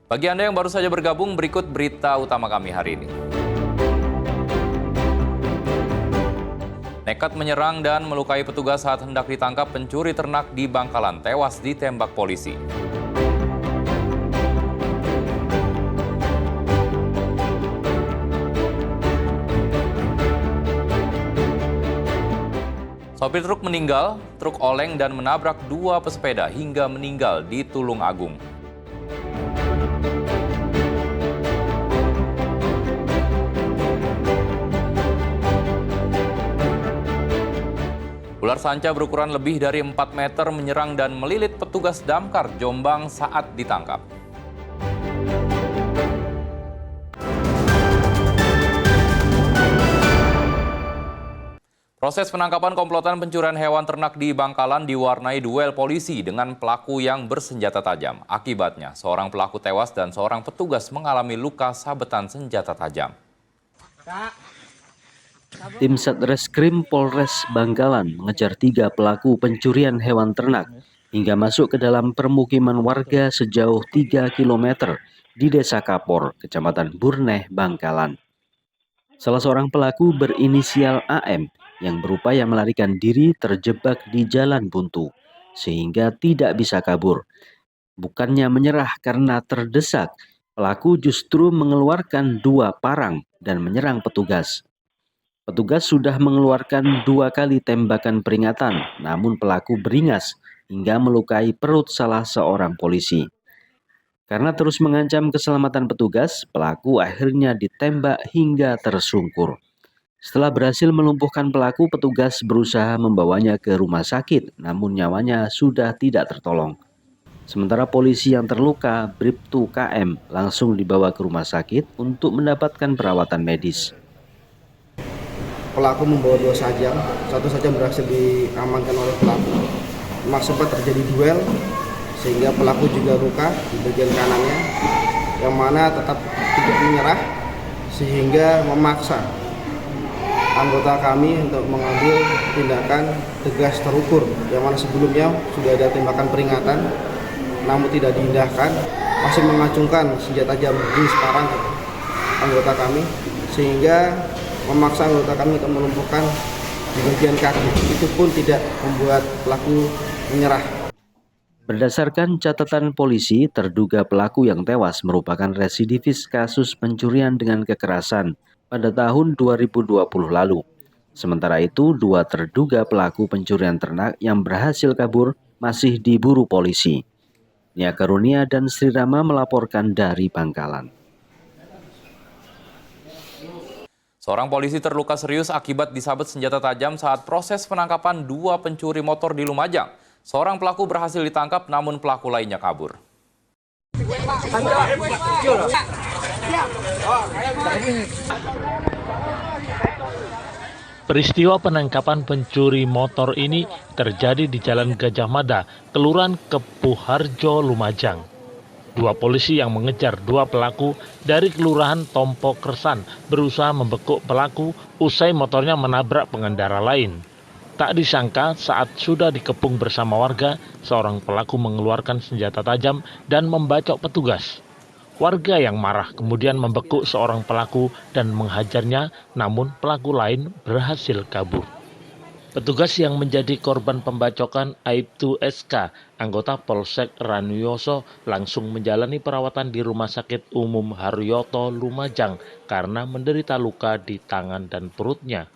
Bagi Anda yang baru saja bergabung, berikut berita utama kami hari ini. Nekat menyerang dan melukai petugas saat hendak ditangkap pencuri ternak di Bangkalan, tewas ditembak polisi. Sopir truk meninggal, truk oleng dan menabrak dua pesepeda hingga meninggal di Tulung Agung. Ular sanca berukuran lebih dari 4 meter menyerang dan melilit petugas damkar Jombang saat ditangkap. Proses penangkapan komplotan pencurian hewan ternak di Bangkalan diwarnai duel polisi dengan pelaku yang bersenjata tajam. Akibatnya, seorang pelaku tewas dan seorang petugas mengalami luka sabetan senjata tajam. Tim Satreskrim Polres Bangkalan mengejar 3 pelaku pencurian hewan ternak hingga masuk ke dalam permukiman warga sejauh 3 km di Desa Kapor, Kecamatan Burneh, Bangkalan. Salah seorang pelaku berinisial AM yang berupaya melarikan diri terjebak di jalan buntu sehingga tidak bisa kabur. Bukannya menyerah karena terdesak, pelaku justru mengeluarkan 2 parang dan menyerang petugas. Petugas sudah mengeluarkan 2 kali tembakan peringatan, namun pelaku beringas hingga melukai perut salah seorang polisi. Karena terus mengancam keselamatan petugas, pelaku akhirnya ditembak hingga tersungkur. Setelah berhasil melumpuhkan pelaku, petugas berusaha membawanya ke rumah sakit, namun nyawanya sudah tidak tertolong. Sementara polisi yang terluka, Bribtu KM, langsung dibawa ke rumah sakit untuk mendapatkan perawatan medis. Pelaku membawa 2 sajam, 1 sajam berhasil diamankan oleh pelaku. Memang sempat terjadi duel, sehingga pelaku juga luka di bagian kanannya, yang mana tetap tidak menyerah, sehingga memaksa anggota kami untuk mengambil tindakan tegas terukur, yang mana sebelumnya sudah ada tembakan peringatan, namun tidak diindahkan, masih mengacungkan senjata tajam jenis parang anggota kami, sehingga memaksa anggota kami untuk melumpuhkan di bagian kaki. Itu pun tidak membuat pelaku menyerah. Berdasarkan catatan polisi, terduga pelaku yang tewas merupakan residivis kasus pencurian dengan kekerasan pada tahun 2020 lalu. Sementara itu, 2 terduga pelaku pencurian ternak yang berhasil kabur masih diburu polisi. Nia Karunia dan Sri Rama melaporkan dari Bangkalan. Seorang polisi terluka serius akibat disabet senjata tajam saat proses penangkapan 2 pencuri motor di Lumajang. Seorang pelaku berhasil ditangkap, namun pelaku lainnya kabur. Peristiwa penangkapan pencuri motor ini terjadi di Jalan Gajah Mada, Kelurahan Kepuharjo, Lumajang. 2 polisi yang mengejar 2 pelaku dari Kelurahan Tompo Kersan berusaha membekuk pelaku usai motornya menabrak pengendara lain. Tak disangka saat sudah dikepung bersama warga, seorang pelaku mengeluarkan senjata tajam dan membacok petugas. Warga yang marah kemudian membekuk seorang pelaku dan menghajarnya, namun pelaku lain berhasil kabur. Petugas yang menjadi korban pembacokan Aibtu SK, anggota Polsek Ranuyoso, langsung menjalani perawatan di Rumah Sakit Umum Haryoto, Lumajang karena menderita luka di tangan dan perutnya.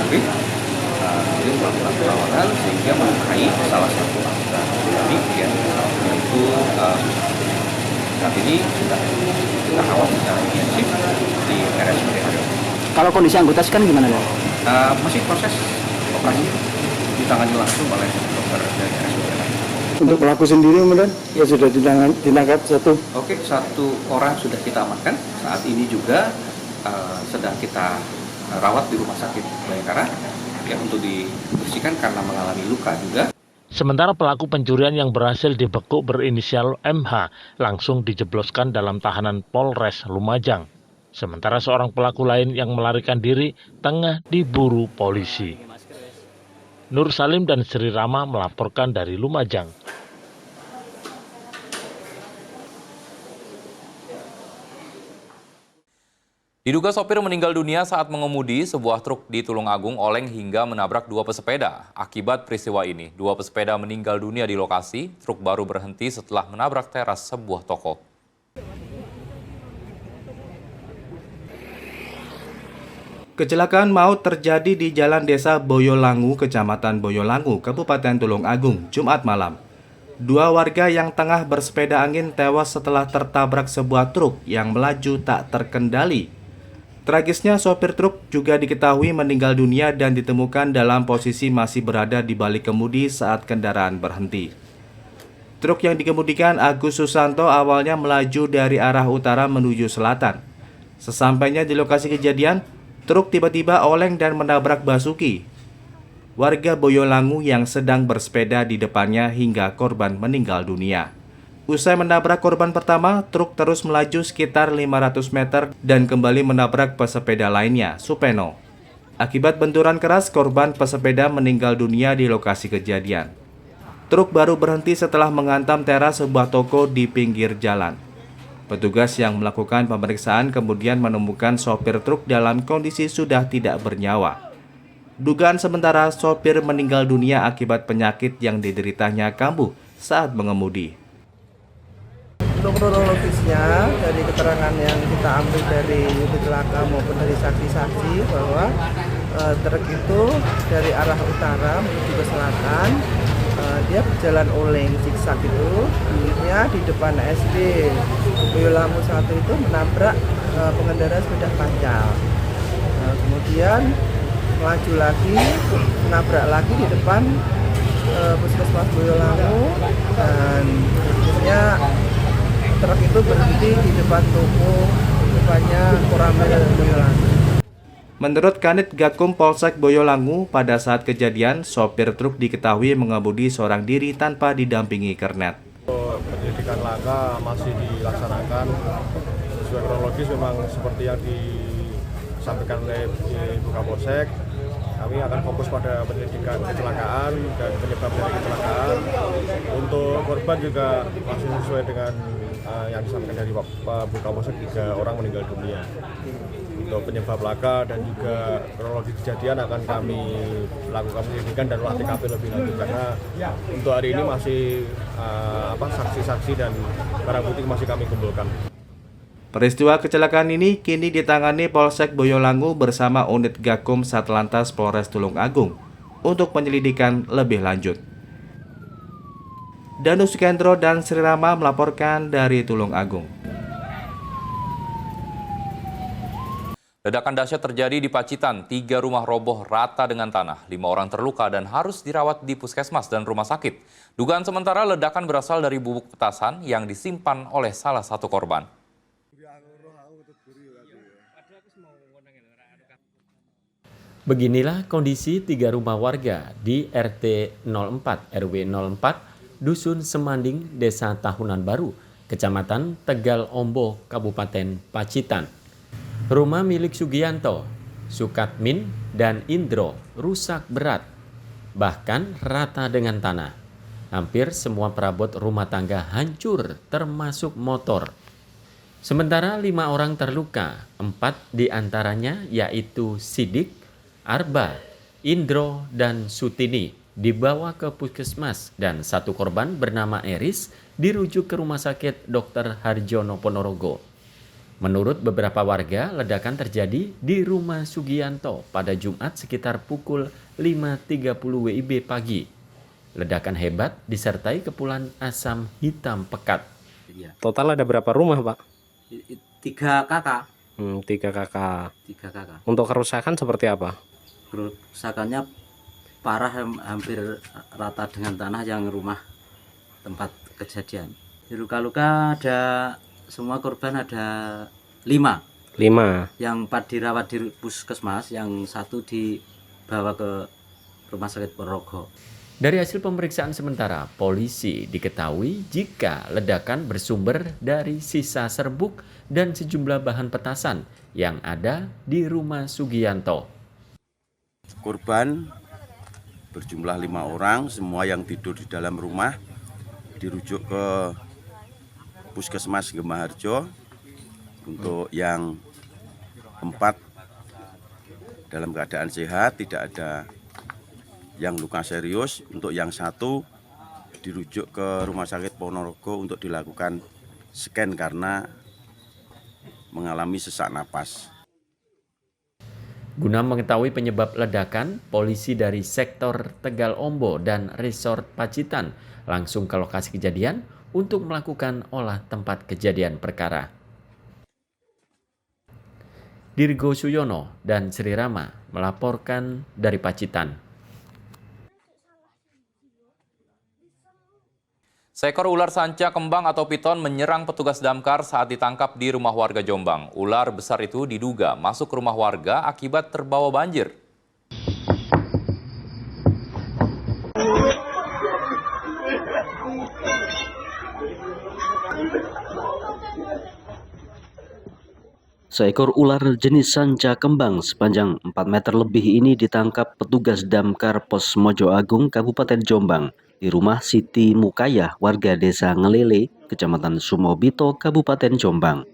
Jadi melakukan perawatan sehingga melukai salah satu anggota kami yaitu saat ini sudah kita rawat secara intensif di RSUD Haryoto. Kalau kondisi anggota kan gimana ya? Masih proses operasi ditangani langsung oleh dokter dari RSUD Haryoto. Untuk pelaku sendiri kemudian ya sudah ditangkap 1. Oke, 1 orang sudah kita amankan. Saat ini juga sedang kita rawat di Rumah Sakit Bayangkara ya, untuk dibersihkan karena mengalami luka juga. Sementara pelaku pencurian yang berhasil dibekuk berinisial MH langsung dijebloskan dalam tahanan Polres Lumajang. Sementara seorang pelaku lain yang melarikan diri tengah diburu polisi. Nur Salim dan Sri Rama melaporkan dari Lumajang. Diduga sopir meninggal dunia saat mengemudi sebuah truk di Tulungagung oleng hingga menabrak dua pesepeda. Akibat peristiwa ini, dua pesepeda meninggal dunia di lokasi, truk baru berhenti setelah menabrak teras sebuah toko. Kecelakaan maut terjadi di Jalan Desa Boyolangu, Kecamatan Boyolangu, Kabupaten Tulungagung, Jumat malam. Dua warga yang tengah bersepeda angin tewas setelah tertabrak sebuah truk yang melaju tak terkendali. Tragisnya, sopir truk juga diketahui meninggal dunia dan ditemukan dalam posisi masih berada di balik kemudi saat kendaraan berhenti. Truk yang dikemudikan Agus Susanto awalnya melaju dari arah utara menuju selatan. Sesampainya di lokasi kejadian, truk tiba-tiba oleng dan menabrak Basuki, warga Boyolangu yang sedang bersepeda di depannya hingga korban meninggal dunia. Usai menabrak korban pertama, truk terus melaju sekitar 500 meter dan kembali menabrak pesepeda lainnya, Supeno. Akibat benturan keras, korban pesepeda meninggal dunia di lokasi kejadian. Truk baru berhenti setelah menghantam teras sebuah toko di pinggir jalan. Petugas yang melakukan pemeriksaan kemudian menemukan sopir truk dalam kondisi sudah tidak bernyawa. Dugaan sementara sopir meninggal dunia akibat penyakit yang dideritanya kambuh saat mengemudi. Untuk kronologisnya, dari keterangan yang kita ambil dari unit laka maupun dari saksi-saksi bahwa truk itu dari arah utara menuju ke selatan, dia berjalan oleng zigzag itu, dulunya di depan SD Boyolangu 1 itu menabrak pengendara sepeda pancal. Kemudian melaju lagi, menabrak lagi di depan Puskesmas Boyolangu, dan akhirnya truk itu berhenti di depan toko depannya Koramil Boyolangu. Menurut Kanit Gakum Polsek Boyolangu, pada saat kejadian, sopir truk diketahui mengemudi seorang diri tanpa didampingi kernet. Penyelidikan laka masih dilaksanakan sesuai kronologis, memang seperti yang disampaikan oleh Ibu Kapolsek. Kami akan fokus pada penyelidikan kecelakaan dan penyebab dari kecelakaan. Untuk korban juga masih sesuai dengan yang disampaikan dari Pak Bu Kapolsek, 3 orang meninggal dunia. Untuk penyebab laka dan juga kronologi kejadian akan kami lakukan penyelidikan dan olah TKP lebih lanjut, karena untuk hari ini masih saksi-saksi dan barang bukti masih kami kumpulkan. Peristiwa kecelakaan ini kini ditangani Polsek Boyolangu bersama unit Gakum Satlantas Polres Tulungagung untuk penyelidikan lebih lanjut. Danus Kendro dan Sri Rama melaporkan dari Tulungagung. Ledakan dahsyat terjadi di Pacitan, 3 rumah roboh rata dengan tanah, 5 orang terluka dan harus dirawat di puskesmas dan rumah sakit. Dugaan sementara ledakan berasal dari bubuk petasan yang disimpan oleh salah satu korban. Beginilah kondisi 3 rumah warga di RT 04 RW 04 Dusun Semanding, Desa Tahunan Baru, Kecamatan Tegal Ombo, Kabupaten Pacitan. Rumah milik Sugianto, Sukatmin, dan Indro rusak berat, bahkan rata dengan tanah. Hampir semua perabot rumah tangga hancur, termasuk motor. Sementara 5 orang terluka, 4 diantaranya yaitu Sidik, Arba, Indro, dan Sutini dibawa ke puskesmas dan 1 korban bernama Eris dirujuk ke Rumah Sakit Dr. Harjono Ponorogo. Menurut beberapa warga, ledakan terjadi di rumah Sugianto pada Jumat sekitar pukul 5.30 WIB pagi. Ledakan hebat disertai kepulan asam hitam pekat. Total ada berapa rumah, Pak? 3 kakak. 3 kakak. 3 kakak. Untuk kerusakan seperti apa? Kerusakannya parah, hampir rata dengan tanah yang rumah tempat kejadian. Luka-luka ada, semua korban ada 5. Yang 4 dirawat di puskesmas, yang 1 dibawa ke Rumah Sakit Ponorogo. Dari hasil pemeriksaan sementara, polisi diketahui jika ledakan bersumber dari sisa serbuk dan sejumlah bahan petasan yang ada di rumah Sugianto. Korban berjumlah 5 orang, semua yang tidur di dalam rumah dirujuk ke Puskesmas Gemaharjo. Untuk yang 4 dalam keadaan sehat, tidak ada yang luka serius. Untuk yang 1 dirujuk ke Rumah Sakit Ponorogo untuk dilakukan scan karena mengalami sesak napas. Guna mengetahui penyebab ledakan, polisi dari sektor Tegal Ombo dan Resort Pacitan langsung ke lokasi kejadian untuk melakukan olah tempat kejadian perkara. Dirgo Suyono dan Sri Rama melaporkan dari Pacitan. Seekor ular sanca kembang atau piton menyerang petugas damkar saat ditangkap di rumah warga Jombang. Ular besar itu diduga masuk ke rumah warga akibat terbawa banjir. Seekor ular jenis sanca kembang sepanjang 4 meter lebih ini ditangkap petugas damkar Pos Mojo Agung, Kabupaten Jombang, di rumah Siti Mukayah, warga desa Ngelele, Kecamatan Sumobito, Kabupaten Jombang.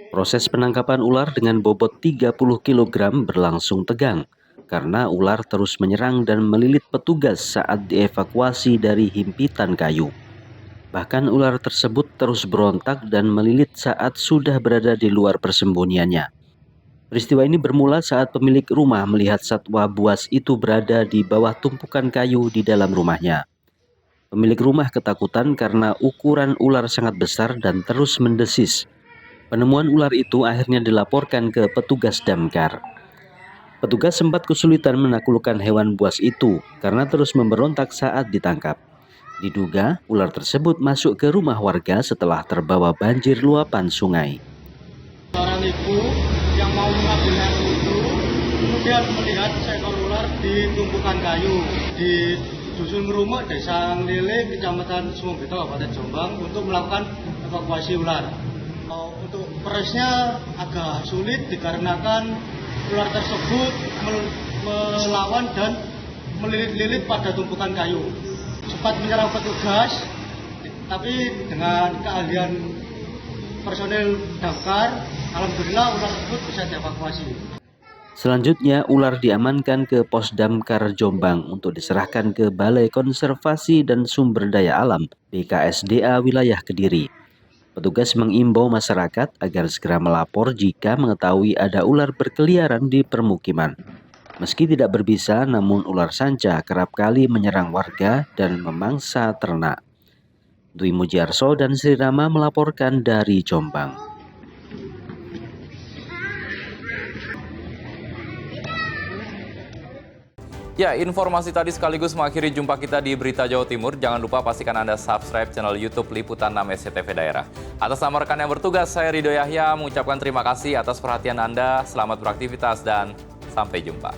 Proses penangkapan ular dengan bobot 30 kg berlangsung tegang, karena ular terus menyerang dan melilit petugas saat dievakuasi dari himpitan kayu. Bahkan ular tersebut terus berontak dan melilit saat sudah berada di luar persembunyiannya. Peristiwa ini bermula saat pemilik rumah melihat satwa buas itu berada di bawah tumpukan kayu di dalam rumahnya. Pemilik rumah ketakutan karena ukuran ular sangat besar dan terus mendesis. Penemuan ular itu akhirnya dilaporkan ke petugas damkar. Petugas sempat kesulitan menaklukkan hewan buas itu karena terus memberontak saat ditangkap. Diduga ular tersebut masuk ke rumah warga setelah terbawa banjir luapan sungai. Seorang ibu yang mau mengambil air wudhu kemudian melihat seekor ular di tumpukan kayu di Dusun Ngerumuk, Desa Ngelele, Kecamatan Sumobito, Kabupaten Jombang untuk melakukan evakuasi ular. Untuk prosesnya agak sulit dikarenakan ular tersebut melawan dan melilit-lilit pada tumpukan kayu. Sempat menyerang petugas, tapi dengan keahlian personel damkar, alhamdulillah ular tersebut bisa dievakuasi. Selanjutnya, ular diamankan ke Pos Damkar Jombang untuk diserahkan ke Balai Konservasi dan Sumber Daya Alam BKSDA wilayah Kediri. Petugas mengimbau masyarakat agar segera melapor jika mengetahui ada ular berkeliaran di permukiman. Meski tidak berbisa, namun ular sanca kerap kali menyerang warga dan memangsa ternak. Dwi Mujiarso dan Sri Rama melaporkan dari Jombang. Ya, informasi tadi sekaligus mengakhiri jumpa kita di Berita Jawa Timur. Jangan lupa pastikan Anda subscribe channel YouTube Liputan 6 SCTV Daerah. Atas nama rekan yang bertugas, saya Ridho Yahya mengucapkan terima kasih atas perhatian Anda. Selamat beraktivitas dan sampai jumpa.